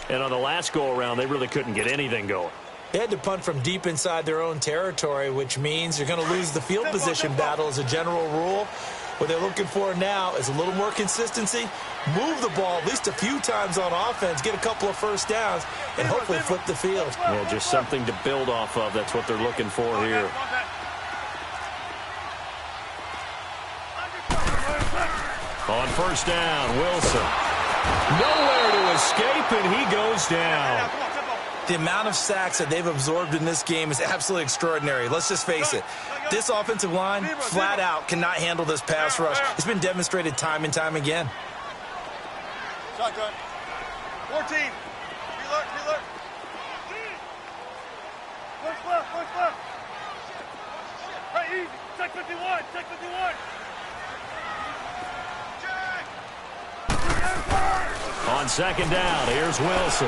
And on the last go-around, they really couldn't get anything going. They had to punt from deep inside their own territory, which means you're going to lose the field position battle as a general rule. What they're looking for now is a little more consistency, move the ball at least a few times on offense, get a couple of first downs, and hopefully flip the field. Yeah, just something to build off of. That's what they're looking for here. On first down, Wilson. Nowhere to escape, and he goes down. The amount of sacks that they've absorbed in this game is absolutely extraordinary. Let's just face it. This offensive line, flat out, cannot handle this pass rush. It's been demonstrated time and time again. Shotgun. 14. Reload. Push left. Right, easy. Check 51. On second down, here's Wilson.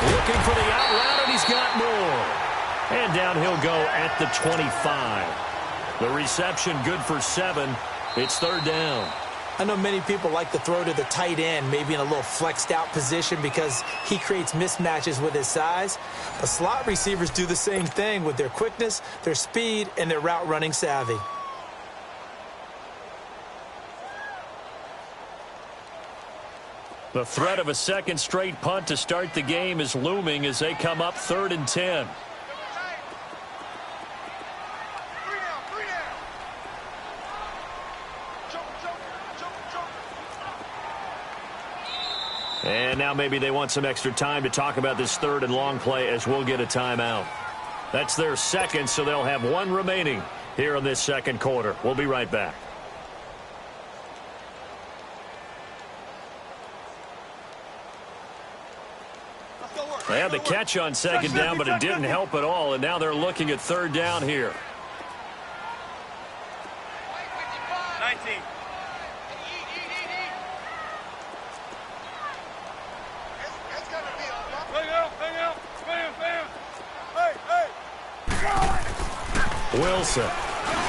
Looking for the out route, and he's got more. And down he'll go at the 25. The reception good for 7. It's third down. I know many people like to throw to the tight end, maybe in a little flexed out position because he creates mismatches with his size. But slot receivers do the same thing with their quickness, their speed, and their route running savvy. The threat of a second straight punt to start the game is looming as they come up 3rd and 10. And now maybe they want some extra time to talk about this 3rd and long play as we'll get a timeout. That's their second, so they'll have 1 remaining here in this second quarter. We'll be right back. They had the catch on second down, but it didn't help at all, and now they're looking at third down here. 19. Wilson.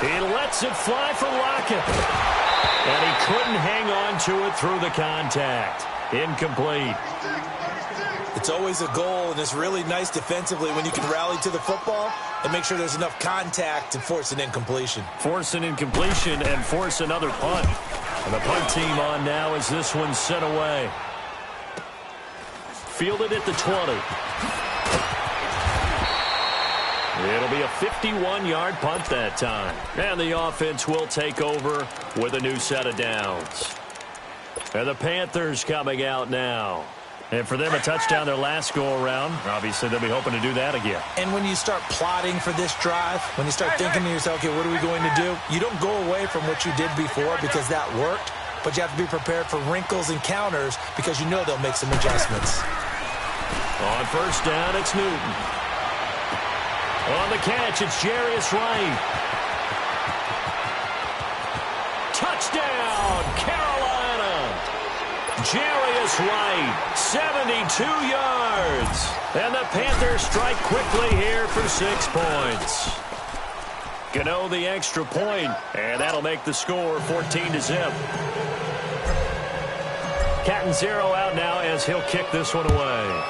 He lets it fly for Lockett. And he couldn't hang on to it through the contact. Incomplete. It's always a goal, and it's really nice defensively when you can rally to the football and make sure there's enough contact to force an incompletion. Force an incompletion and force another punt. And the punt team on now as this one's sent away. Fielded at the 20. It'll be a 51-yard punt that time. And the offense will take over with a new set of downs. And the Panthers coming out now. And for them, a touchdown their last go-around. Obviously, they'll be hoping to do that again. And when you start plotting for this drive, when you start thinking to yourself, okay, what are we going to do? You don't go away from what you did before because that worked, but you have to be prepared for wrinkles and counters because you know they'll make some adjustments. On first down, it's Newton. On the catch, it's Jarius Wright. Touchdown, Carolina! Jarius Wright, 72 yards. And the Panthers strike quickly here for 6 points. Gano the extra point, and that'll make the score 14-0. Catanzaro out now as he'll kick this one away.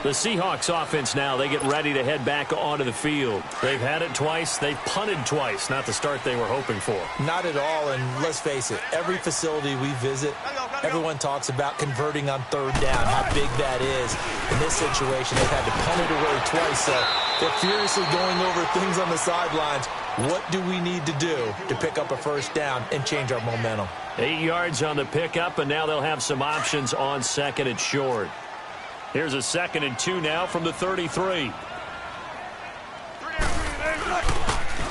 The Seahawks offense now, they get ready to head back onto the field. They've had it twice. They've punted twice. Not the start they were hoping for. Not at all, and let's face it, every facility we visit, everyone talks about converting on third down, how big that is. In this situation, they've had to punt it away twice, so they're furiously going over things on the sidelines. What do we need to do to pick up a first down and change our momentum? 8 yards on the pickup, and now they'll have some options on second and short. Here's a 2nd and 2 now from the 33.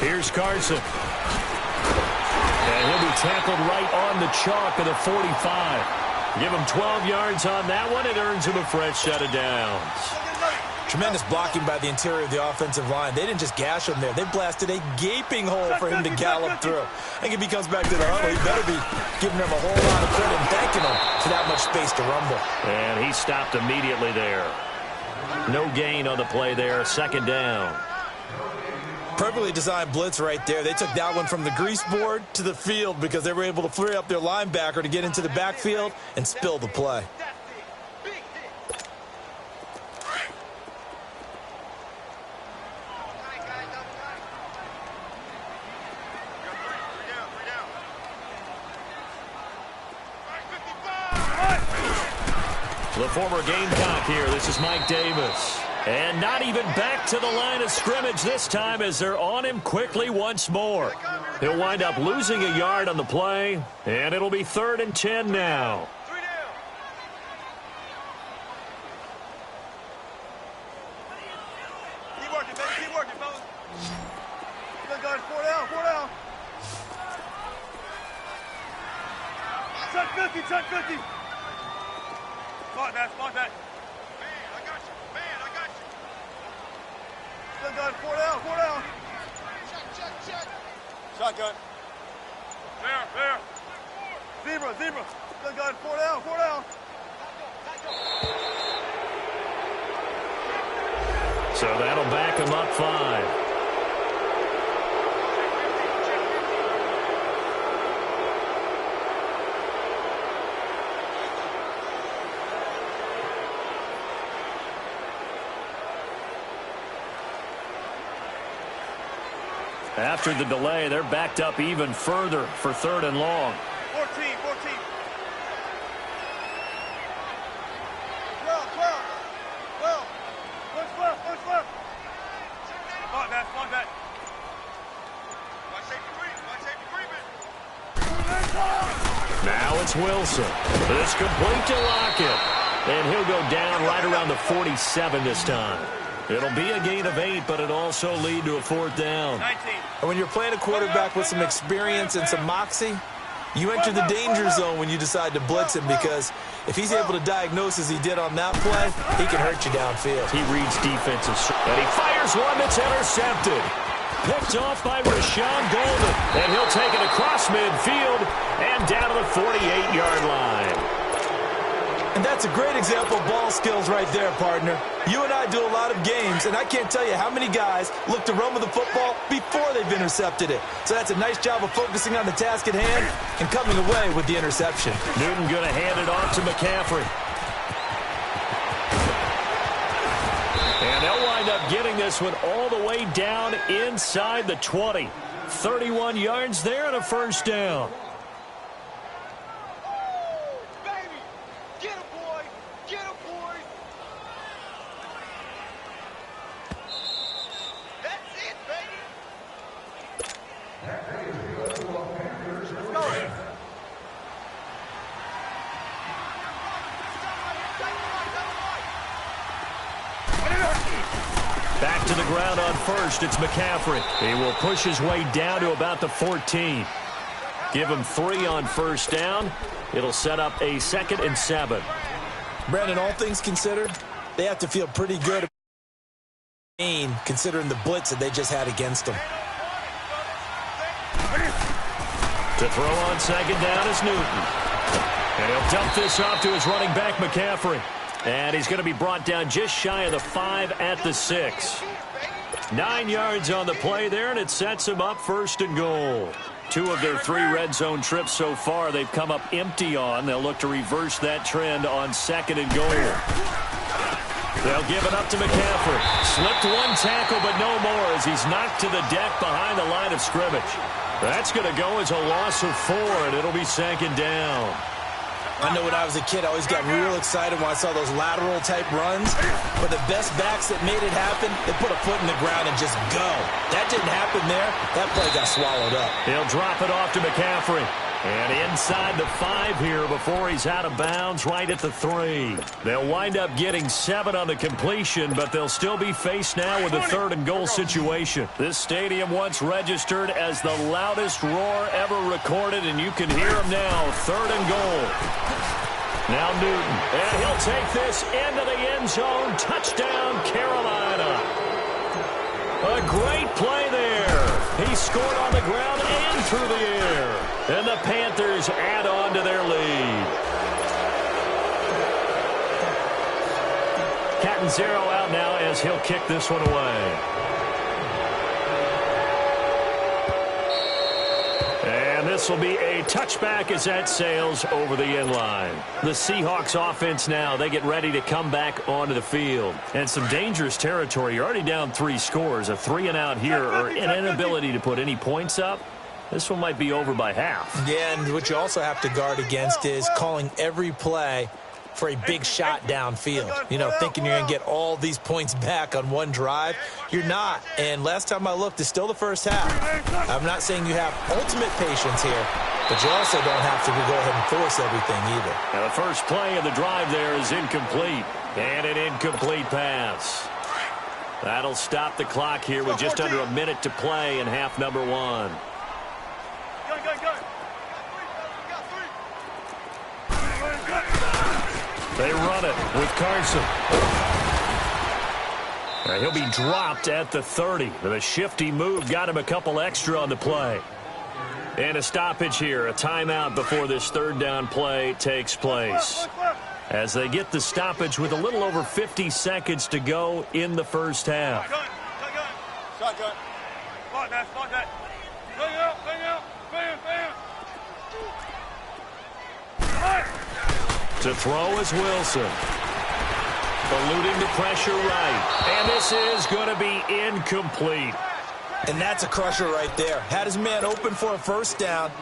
Here's Carson. And he'll be tackled right on the chalk of the 45. Give him 12 yards on that one. It earns him a fresh set of downs. Tremendous blocking by the interior of the offensive line. They didn't just gash him there. They blasted a gaping hole for him to gallop through. I think if he comes back to the huddle, he better be giving him a whole lot of credit and thanking him for that much space to rumble. And he stopped immediately there. No gain on the play there. 2nd down. Perfectly designed blitz right there. They took that one from the grease board to the field because they were able to free up their linebacker to get into the backfield and spill the play. The former Gamecock here. This is Mike Davis. And not even back to the line of scrimmage this time as they're on him quickly once more. He'll wind up losing a yard on the play, and it'll be 3rd and 10 now. Keep working, baby. Keep working, fellas. Good, guys. 4 down. 4 down. Check 50. Check 50. Spot that. Spot that. Man, I got you. Man, I got you. Good, guys. 4 down. 4 down. Check. Shotgun. There. Zebra. Good, guys. 4 down. 4 down. So that'll back him up 5. After the delay, they're backed up even further for 3rd and long. 14. 12. Push left. Spot that. Now it's Wilson. It's complete to Lockett. And he'll go down right around the 47 this time. It'll be a gain of 8, but it'll also lead to a 4th down. 19. And when you're playing a quarterback with some experience and some moxie, you enter the danger zone when you decide to blitz him, because if he's able to diagnose as he did on that play, he can hurt you downfield. He reads defenses, and he fires one that's intercepted. Picked off by Rashawn Golden, and he'll take it across midfield and down to the 48-yard line. And that's a great example of ball skills right there, partner. You and I do a lot of games, and I can't tell you how many guys look to run with the football before they've intercepted it. So that's a nice job of focusing on the task at hand and coming away with the interception. Newton going to hand it off to McCaffrey. And they'll wind up getting this one all the way down inside the 20. 31 yards there and a 1st down. Back to the ground on 1st. It's McCaffrey. He will push his way down to about the 14. Give him 3 on 1st down. It'll set up a 2nd and 7. Brandon, all things considered, they have to feel pretty good about the game considering the blitz that they just had against them. To throw on 2nd down is Newton. And he'll dump this off to his running back, McCaffrey. And he's going to be brought down just shy of the 5 at the 6. 9 yards on the play there, and it sets him up 1st and goal. 2 of their 3 red zone trips so far they've come up empty on. They'll look to reverse that trend on 2nd and goal. They'll give it up to McCaffrey. Slipped 1 tackle, but no more as he's knocked to the deck behind the line of scrimmage. That's going to go as a loss of 4, and it'll be 2nd down. I know when I was a kid, I always got real excited when I saw those lateral-type runs. But the best backs that made it happen, they put a foot in the ground and just go. That didn't happen there. That play got swallowed up. He'll drop it off to McCaffrey. And inside the 5 here before he's out of bounds right at the 3. They'll wind up getting 7 on the completion, but they'll still be faced now with a 3rd and goal situation. This stadium once registered as the loudest roar ever recorded, and you can hear him now. 3rd and goal. Now Newton, and he'll take this into the end zone. Touchdown, Carolina. A great play there. He scored on the ground and through the air. And the Panthers add on to their lead. Catanzaro out now as he'll kick this one away. this will be a touchback as that sails over the end line. The Seahawks offense now, they get ready to come back onto the field. And some dangerous territory. You're already down 3 scores. A 3-and-out here or an inability to put any points up. This one might be over by half. Yeah, and what you also have to guard against is calling every play for a big shot downfield. You know, thinking you're going to get all these points back on one drive. You're not. And last time I looked, it's still the first half. I'm not saying you have ultimate patience here, but you also don't have to go ahead and force everything either. Now the first play of the drive there is incomplete. And an incomplete pass. That'll stop the clock here with just under a minute to play in half number 1. They run it with Carson. He'll be dropped at the 30. The shifty move got him a couple extra on the play. And a stoppage here, a timeout before this third down play takes place. As they get the stoppage with a little over 50 seconds to go in the first half. Shotgun. Spot that, spot that. Bang out, bang out. Bam, bam. To throw is Wilson. Eluding the pressure right. And this is going to be incomplete. And that's a crusher right there. Had his man open for a first down.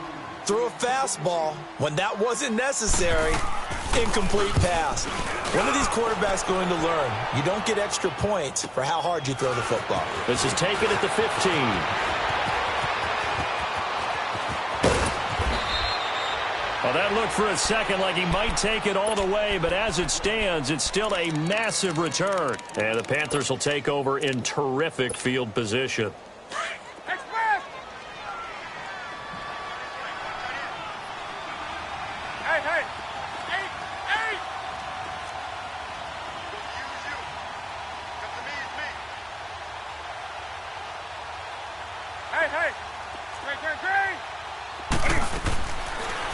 Threw a fastball when that wasn't necessary. Incomplete pass. When are these quarterbacks going to learn? You don't get extra points for how hard you throw the football. This is taken at the 15. Well, that looked for a second like he might take it all the way, but as it stands, it's still a massive return. And the Panthers will take over in terrific field position.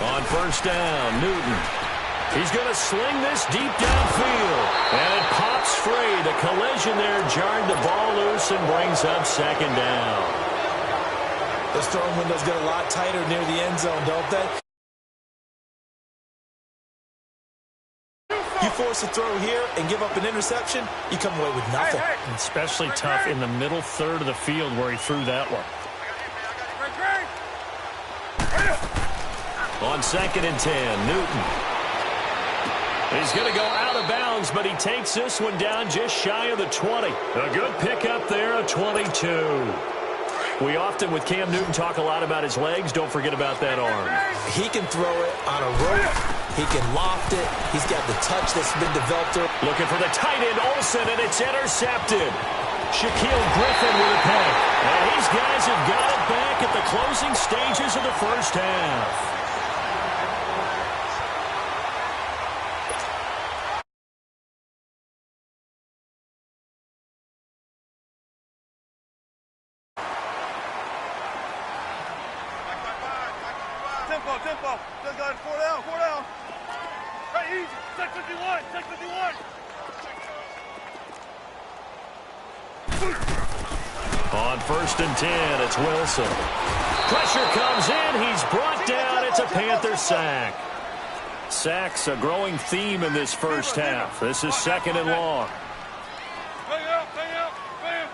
On first down, Newton. He's going to sling this deep downfield. And it pops free. The collision there jarred the ball loose and brings up second down. Those throwing windows get a lot tighter near the end zone, don't they? You force a throw here and give up an interception, you come away with nothing. Especially tough in the middle third of the field where he threw that one. On 2nd and 10, Newton. He's going to go out of bounds, but he takes this one down just shy of the 20. A good pickup there, a 22. We often, with Cam Newton, talk a lot about his legs. Don't forget about that arm. He can throw it on a rope. He can loft it. He's got the touch that's been developed. Looking for the tight end, Olsen, and it's intercepted. Shaquille Griffin with a pick. And these guys have got it back at the closing stages of the first half. Tempo. Just got it. 4 down. Hey, easy. Check 51. On 1st and 10, it's Wilson. Pressure comes in. He's brought down. It's a Panther sack. Sacks a growing theme in this first half. This is 2nd and long. Bang out. Bam.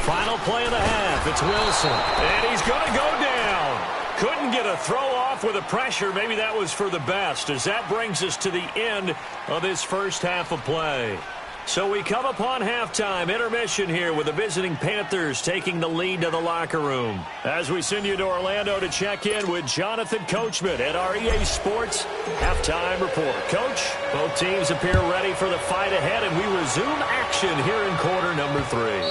Final play of the half. It's Wilson. And he's going to go down. Couldn't get a throw off with the pressure. Maybe that was for the best, as that brings us to the end of this first half of play. So we come upon halftime, intermission here with the visiting Panthers taking the lead to the locker room. As we send you to Orlando to check in with Jonathan Coachman at our EA Sports Halftime Report. Coach, both teams appear ready for the fight ahead, and we resume action here in quarter number 3.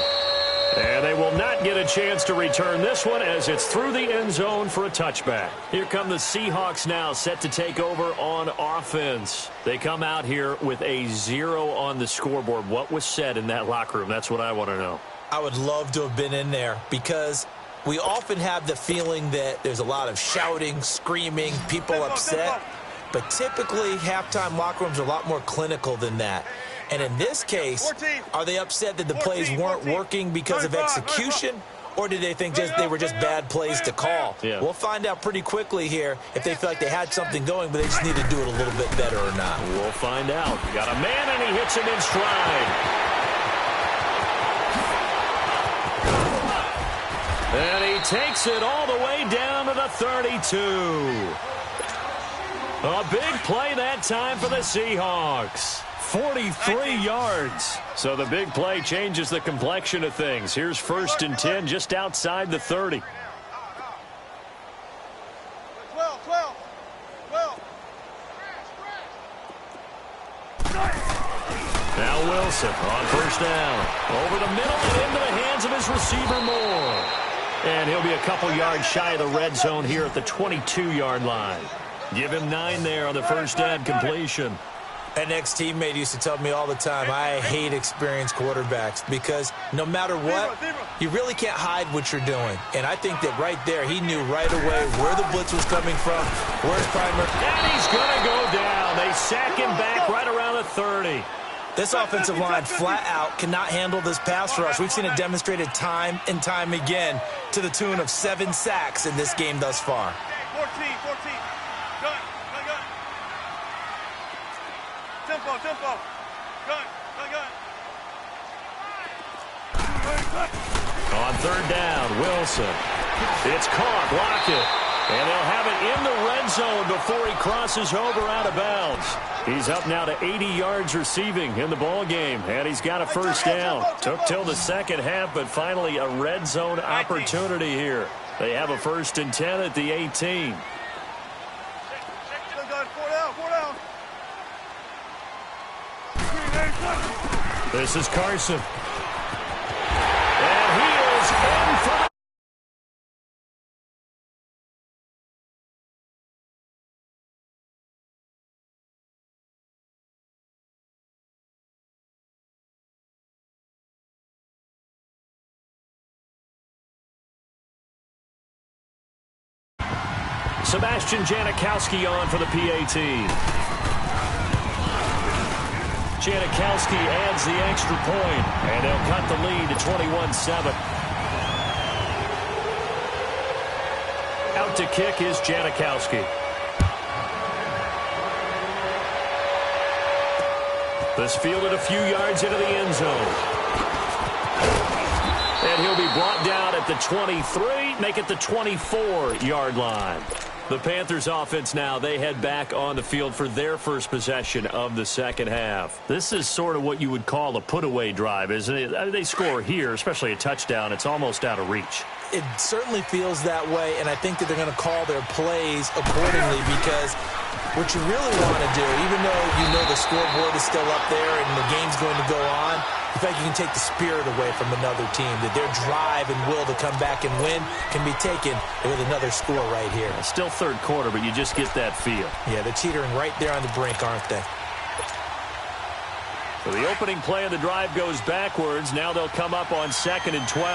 And they will not get a chance to return this one as it's through the end zone for a touchback. Here come the Seahawks now, set to take over on offense. They come out here with a 0 on the scoreboard. What was said in that locker room? That's what I want to know. I would love to have been in there because we often have the feeling that there's a lot of shouting, screaming, people upset. But typically, halftime locker rooms are a lot more clinical than that. And in this case, are they upset that the plays weren't working because of execution, Or did they think they were just bad plays to call? Yeah. We'll find out pretty quickly here if they feel like they had something going, but they just need to do it a little bit better or not. We'll find out. Got a man, and he hits him in stride. And he takes it all the way down to the 32. A big play that time for the Seahawks. 43 yards. So the big play changes the complexion of things. Here's 1st and 10 just outside the 30. 12. Now Wilson on 1st down. Over the middle and into the hands of his receiver Moore. And he'll be a couple yards shy of the red zone here at the 22-yard line. Give him 9 there on the 1st down completion. An ex-teammate used to tell me all the time, I hate experienced quarterbacks because no matter what, you really can't hide what you're doing. And I think that right there, he knew right away where the blitz was coming from, where's primary. And he's going to go down. They sack him back right around the 30. This offensive line flat out cannot handle this pass rush. We've seen it demonstrated time and time again to the tune of 7 sacks in this game thus far. 14. Gun. Tempo. Gun. On 3rd down, Wilson. It's caught, blocked it. And they'll have it in the red zone before he crosses over out of bounds. He's up now to 80 yards receiving in the ball game, and he's got a 1st down. Took till the second half, but finally a red zone opportunity here. They have a 1st and 10 at the 18. 4 down. This is Carson. And he is in for the... Sebastian Janikowski on for the PAT. Janikowski adds the extra point, and they'll cut the lead to 21-7. Out to kick is Janikowski. This fielded a few yards into the end zone. And he'll be brought down at the 23, make it the 24-yard line. The Panthers offense now, they head back on the field for their first possession of the second half. This is sort of what you would call a put-away drive, isn't it? They score here, especially a touchdown. It's almost out of reach. It certainly feels that way, and I think that they're going to call their plays accordingly because what you really want to do, even though you know the scoreboard is still up there and the game's going to go on, in fact, you can take the spirit away from another team, that their drive and will to come back and win can be taken with another score right here. Still 3rd quarter, but you just get that feel. Yeah, they're teetering right there on the brink, aren't they? So the opening play of the drive goes backwards. Now they'll come up on 2nd and 12.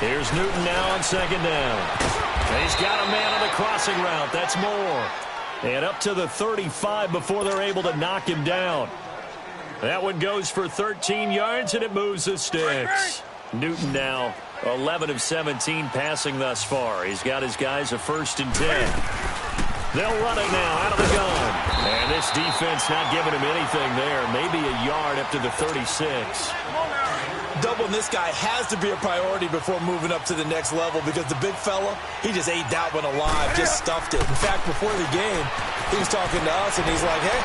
Here's Newton now on 2nd down. He's got a man on the crossing route. That's Moore. And up to the 35 before they're able to knock him down. That one goes for 13 yards, and it moves the sticks. Newton now 11 of 17 passing thus far. He's got his guys a 1st and 10. They'll run it now out of the gun. And this defense not giving him anything there. Maybe a yard up to the 36. Doubling this guy has to be a priority before moving up to the next level because the big fella, he just ate that one alive, just stuffed it. In fact, before the game, he was talking to us, and he's like, hey,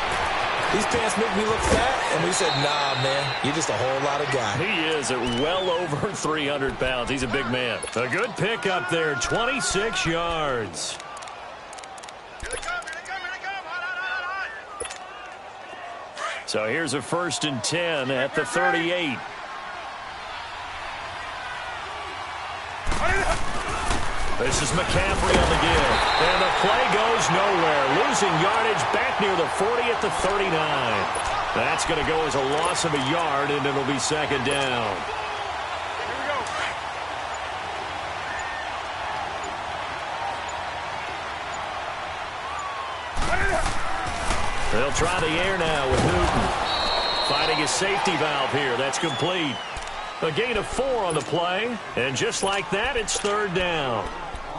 these pants make me look fat. And we said, nah, man, you're just a whole lot of guy. He is at well over 300 pounds. He's a big man. A good pick up there, 26 yards. So here's a 1st and 10 at the 38. This is McCaffrey on the give. And the play goes nowhere. Losing yardage back near the 40 at the 39. That's going to go as a loss of a yard, and it'll be 2nd down. They'll try the air now with Newton. Finding his safety valve here. That's complete. A gain of 4 on the play, and just like that, it's third down.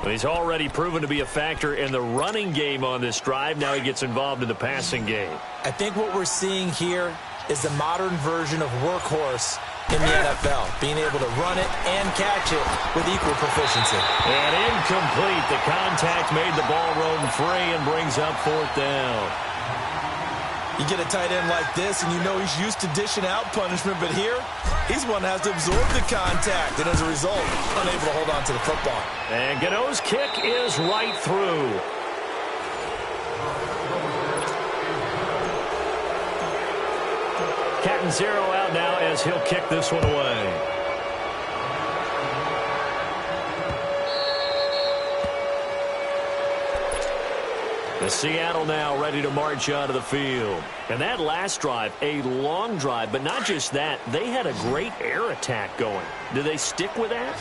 He's already proven to be a factor in the running game on this drive. Now he gets involved in the passing game. I think what we're seeing here is the modern version of workhorse in the NFL, being able to run it and catch it with equal proficiency. And incomplete. The contact made the ball roam free and brings up fourth down. You get a tight end like this, and you know he's used to dishing out punishment, but here, he's one that has to absorb the contact, and as a result, unable to hold on to the football. And Gano's kick is right through. Cat and zero out now as he'll kick this one away. The Seattle now ready to march onto the field. And that last drive, a long drive, but not just that, they had a great air attack going. Do they stick with that?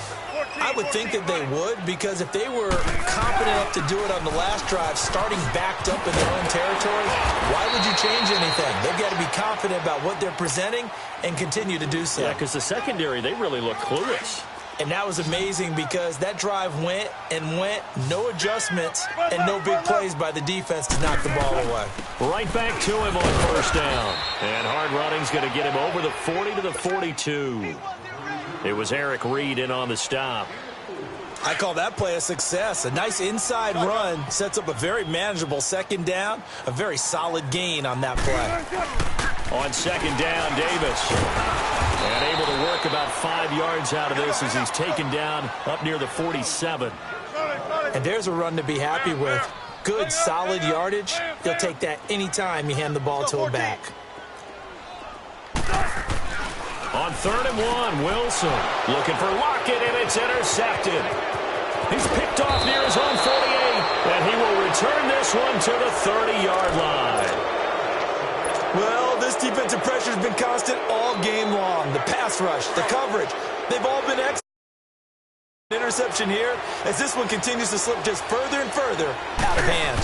I would think that they would, because if they were confident enough to do it on the last drive, starting backed up in their own territory, why would you change anything? They've got to be confident about what they're presenting and continue to do so. Yeah, because the secondary, they really look clueless. And that was amazing because that drive went and went, no adjustments, and no big plays by the defense to knock the ball away. Right back to him on first down. And hard running's going to get him over the 40 to the 42. It was Eric Reed in on the stop. I call that play a success. A nice inside run sets up a very manageable second down, a very solid gain on that play. On second down, Davis. And able to work about 5 yards out of this as he's taken down up near the 47. And there's a run to be happy with. Good, solid yardage. He'll take that anytime you hand the ball to him back. On 3rd and 1, Wilson looking for Lockett, and it's intercepted. He's picked off near his own 48, and he will return this one to the 30-yard line. Well, this defensive pressure has been constant all game long. The pass rush, the coverage, they've all been excellent. Interception here as this one continues to slip just further and further out of hand.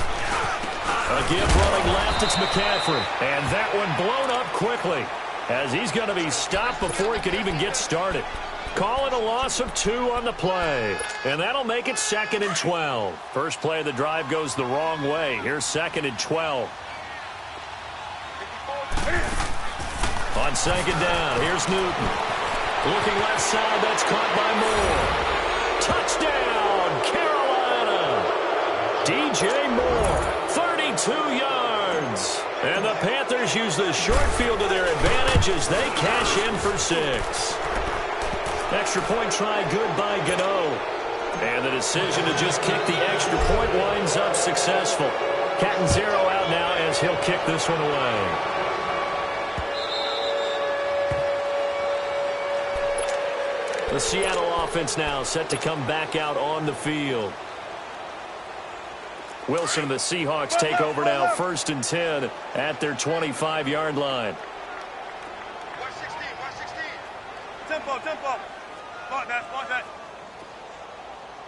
A give running left, it's McCaffrey. And that one blown up quickly as he's going to be stopped before he could even get started. Call it a loss of 2 on the play. And that'll make it 2nd and 12. First play of the drive goes the wrong way. Here's 2nd and 12. On second down, here's Newton. Looking left side, that's caught by Moore. Touchdown, Carolina! DJ Moore, 32 yards. And the Panthers use the short field to their advantage as they cash in for 6. Extra point try good by Gano. And the decision to just kick the extra point winds up successful. Cat and zero out now as he'll kick this one away. The Seattle offense now set to come back out on the field. Wilson and the Seahawks take over now, 1st and 10 at their 25-yard line. 116. Tempo. Spot that.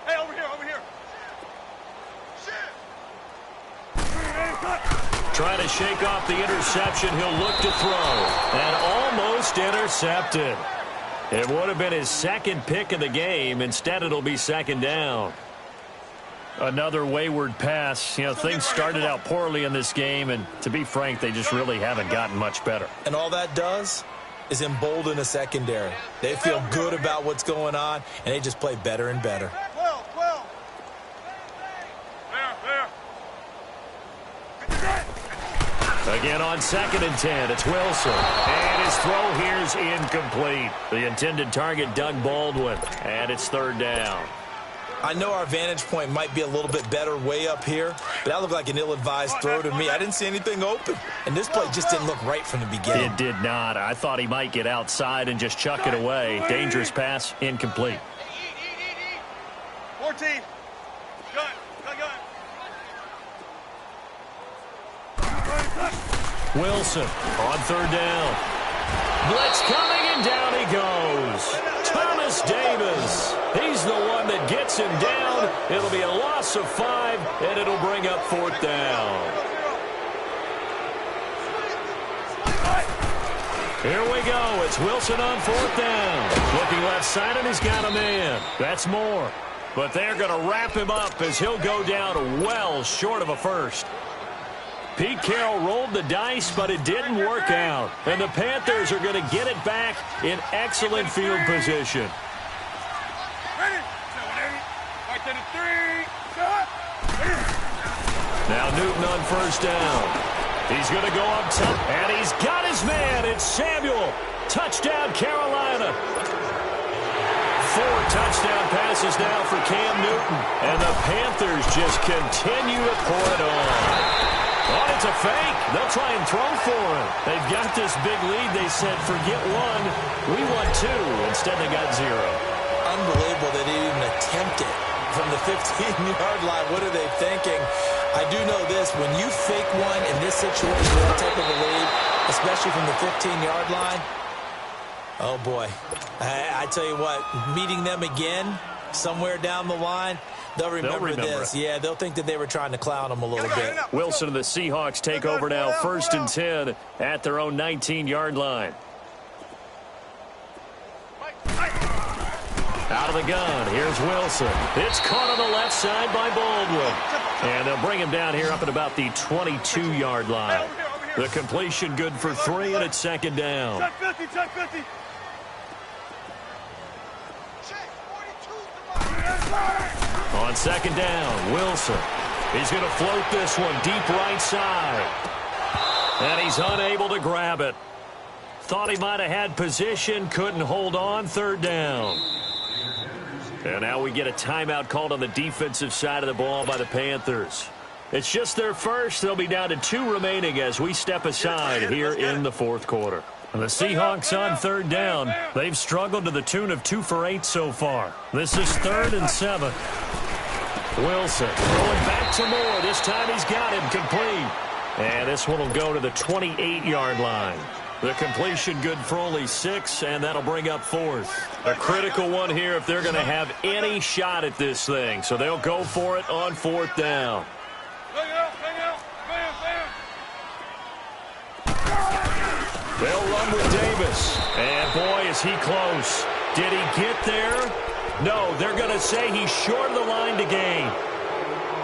Hey, over here. Shit. Trying to shake off the interception. He'll look to throw. And almost intercepted. It would have been his 2nd pick of the game. Instead, it'll be 2nd down. Another wayward pass. You know, things started out poorly in this game, and to be frank, they just really haven't gotten much better. And all that does is embolden a secondary. They feel good about what's going on, and they just play better and better. 12. There. Again on 2nd and 10, it's Wilson. And his throw here's incomplete. The intended target, Doug Baldwin. And it's 3rd down. I know our vantage point might be a little bit better way up here, but that looked like an ill-advised throw to me. I didn't see anything open, and this play just didn't look right from the beginning. It did not. I thought he might get outside and just chuck it away. Dangerous pass, incomplete. 14. Gun. Wilson on 3rd down. Blitz coming, and down he goes. Thomas Davis. He's the one that gets him down. It'll be a loss of 5, and it'll bring up 4th down. Here we go. It's Wilson on fourth down. Looking left side, and he's got a man. That's more. But they're going to wrap him up as he'll go down well short of a first. Pete Carroll rolled the dice, but it didn't work out. And the Panthers are going to get it back in excellent field position. Now Newton on first down. He's going to go up top, and he's got his man. It's Samuel. Touchdown, Carolina. 4 touchdown passes now for Cam Newton. And the Panthers just continue to pour it on. Oh, it's a fake. They'll try and throw for him. They've got this big lead. They said, forget 1. We want 2. Instead, they got 0. Unbelievable that they even attempt it from the 15-yard line. What are they thinking? I do know this. When you fake one in this situation, that type of a lead, especially from the 15-yard line, oh, boy. I tell you what, meeting them again somewhere down the line, they'll remember this. Yeah, they'll think that they were trying to clown them a little bit. Wilson and the Seahawks take over now, 1st and 10 at their own 19-yard line. Out of the gun, here's Wilson. It's caught on the left side by Baldwin. And they'll bring him down here up at about the 22-yard line. The completion good for 3, and it's 2nd down. Check 50, check 50. On 2nd down, Wilson. He's going to float this one deep right side. And he's unable to grab it. Thought he might have had position, couldn't hold on, 3rd down. And now we get a timeout called on the defensive side of the ball by the Panthers. It's just their first. They'll be down to 2 remaining as we step aside here in the 4th quarter. And the Seahawks on 3rd down. They've struggled to the tune of 2 for 8 so far. This is 3rd and 7. Wilson going back to Moore. This time he's got him complete. And this one will go to the 28-yard line. The completion good for only 6, and that'll bring up 4th. A critical one here if they're going to have any shot at this thing. So they'll go for it on 4th down. They'll run with Davis. And, boy, is he close. Did he get there? No, they're going to say he's short of the line to gain.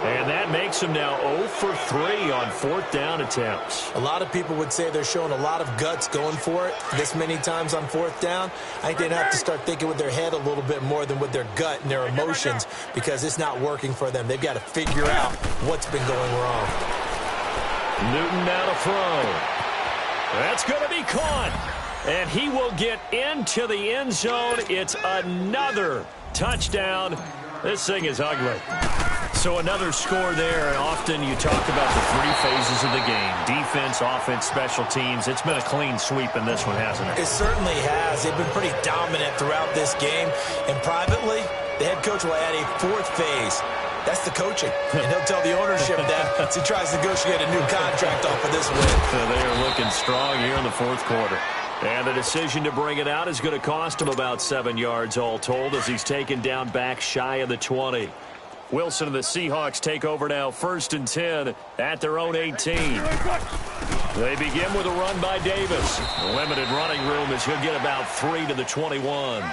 And that makes him now 0 for 3 on 4th down attempts. A lot of people would say they're showing a lot of guts going for it this many times on 4th down. I think they'd have to start thinking with their head a little bit more than with their gut and their emotions because it's not working for them. They've got to figure out what's been going wrong. Newton now to throw. That's going to be caught. And he will get into the end zone. It's another touchdown. This thing is ugly. So another score there. Often you talk about the 3 phases of the game. Defense, offense, special teams. It's been a clean sweep in this one, hasn't it? It certainly has. They've been pretty dominant throughout this game. And privately, the head coach will add a 4th phase. That's the coaching. And he'll tell the ownership that as he tries to negotiate a new contract off of this win. So they are looking strong here in the 4th quarter. And the decision to bring it out is going to cost him about 7 yards all told as he's taken down back shy of the 20. Wilson and the Seahawks take over now 1st and 10 at their own 18. They begin with a run by Davis. Limited running room as he'll get about 3 to the 21.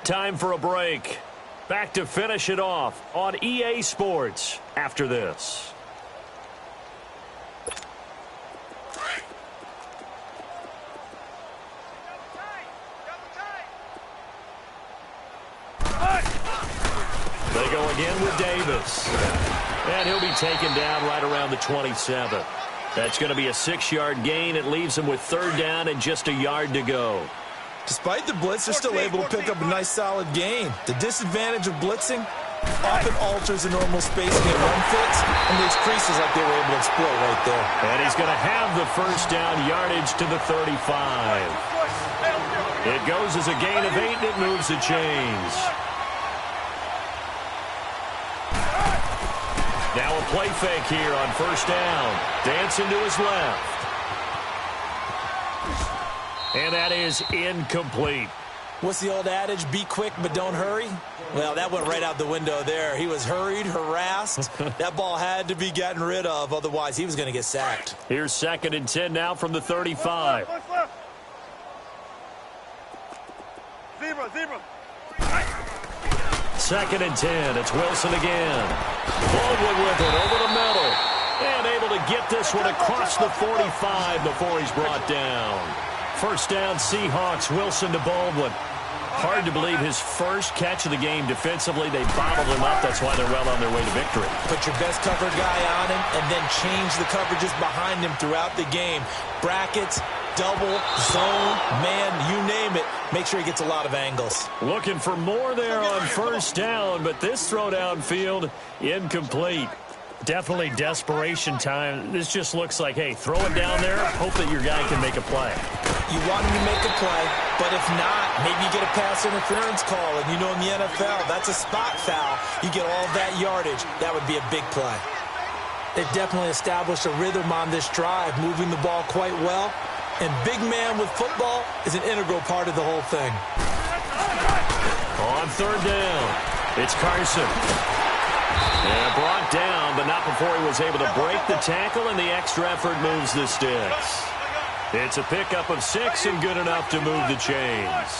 Time for a break. Back to finish it off on EA Sports after this. They go again with Davis. And he'll be taken down right around the 27. That's going to be a 6-yard gain. It leaves him with 3rd down and just a yard to go. Despite the blitz, they're still able to pick up a nice, solid gain. The disadvantage of blitzing often alters the normal spacing and run fits, and these creases like they were able to exploit right there. And he's going to have the 1st down yardage to the 35. It goes as a gain of 8, and it moves the chains. Now a play fake here on first down. Dancing to his left. And that is incomplete. What's the old adage? Be quick, but don't hurry? Well, that went right out the window there. He was hurried, harassed. That ball had to be gotten rid of. Otherwise, he was going to get sacked. Here's 2nd and 10 now from the 35. Zebra. 2nd and 10. It's Wilson again. Baldwin with it over the middle. And able to get this one across the 45 before he's brought down. First down, Seahawks. Wilson to Baldwin. Hard to believe his first catch of the game defensively. They bottled him up. That's why they're well on their way to victory. Put your best cover guy on him and then change the coverages behind him throughout the game. Brackets, double, zone, man, you name it. Make sure he gets a lot of angles. Looking for more there on first down, but this throw downfield incomplete. Definitely desperation time. This just looks like, hey, throw it down there, hope that your guy can make a play. You want him to make a play, but if not, maybe you get a pass interference call, and you know in the NFL, that's a spot foul. You get all that yardage. That would be a big play. They've definitely established a rhythm on this drive, moving the ball quite well, and big man with football is an integral part of the whole thing. On third down, it's Carson. And brought down, but not before he was able to break the tackle, and the extra effort moves the sticks. It's a pickup of 6 and good enough to move the chains.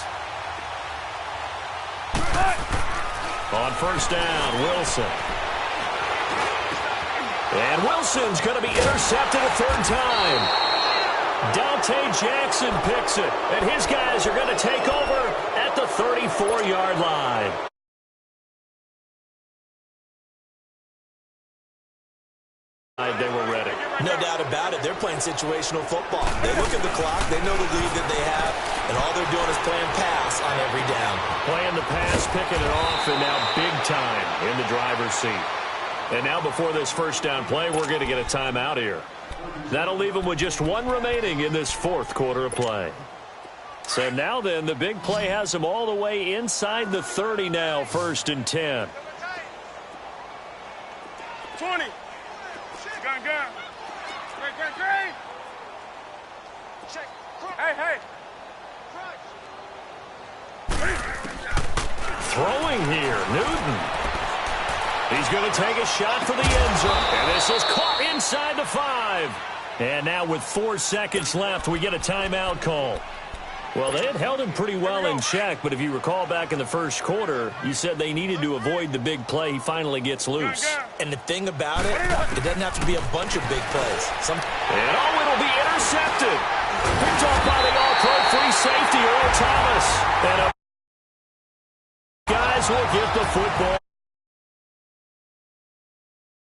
On first down, Wilson. And Wilson's going to be intercepted a third time. Dante Jackson picks it, and his guys are going to take over at the 34-yard line. They were ready. No doubt about it. They're playing situational football. They look at the clock. They know the lead that they have, and all they're doing is playing pass on every down. Playing the pass, picking it off, and now big time in the driver's seat. And now before this first down play, we're going to get a timeout here. That'll leave them with just 1 remaining in this 4th quarter of play. So now then, the big play has them all the way inside the 30 now, 1st and 10. 20. Gun. Great. Check. Hey. Throwing here, Newton. He's going to take a shot for the end zone. And this is caught inside the 5. And now with 4 seconds left, we get a timeout call. Well, they had held him pretty well in check, but if you recall back in the first quarter, you said they needed to avoid the big play. He finally gets loose. And the thing about it doesn't have to be a bunch of big plays. And it'll be intercepted. Picked off by the all-pro free safety, Earl Thomas. And guys will get the football.